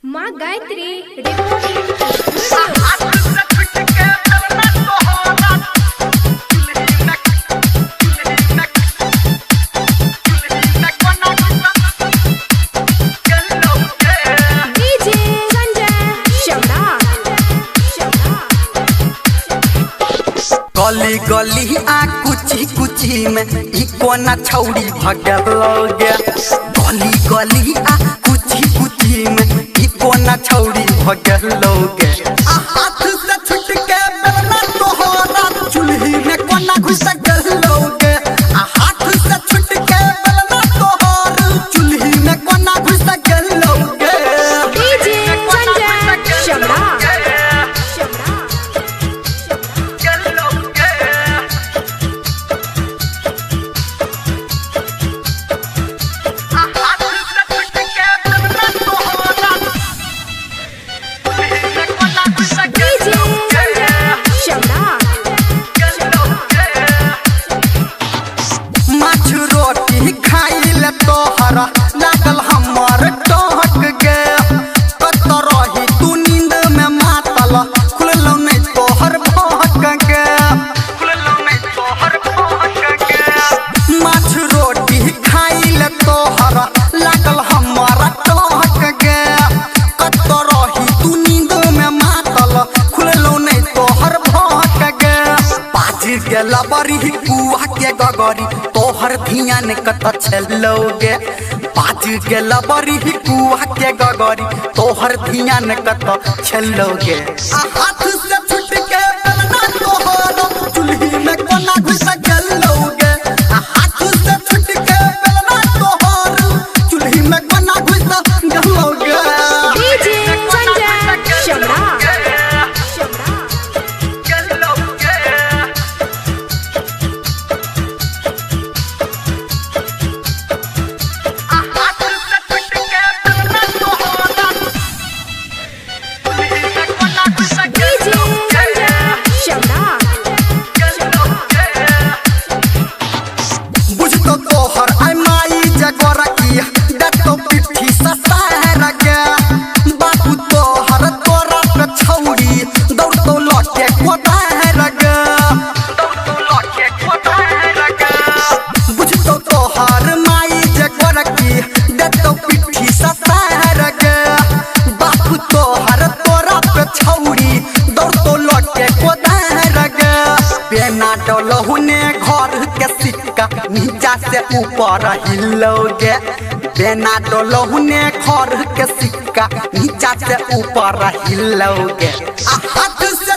माँ Gayatri recording studio. गली गली आ कुची कुची में ई कोना छौड़ी भगलोगे। गली गली आ कुची कुची में ई कोना छौड़ी भगलोगे। हाथ से छुट के बेलना तोहरा चुल्ही में कोना घुस गलोगे। हाथ से छुट के बेलना तोहरा चुल्ही में कोना घुस गलोगे। तोहरा लागल हमर टहक गे। कत रही तू नींद में मातल खुललो नहीं तोहर भहक गे। माछ रोटी खाइल तोहरा लागल हमर टहक गे। कत रही तू नींद में मातल खुललो नहीं तोहर भहक गे। बाज गेल बरी कुआ के गगरी तोहर धियान कत छलोगे। बाज गेल बरी कुआ के गगरी तोहर धियान कत छलोगे। हाथ से छुट के बेलना तोहरा चुल्ही में कोना घुस गलोगे। हाथ से छुट के बेलना तोहरा चुल्ही में कोना घुस गलोगे। डलहुने घर के सिक्का नीचा से ऊपर हिलोगे। बेना डलहुने घर के सिक्का नीचा से ऊपर हिलोगे। हाथ से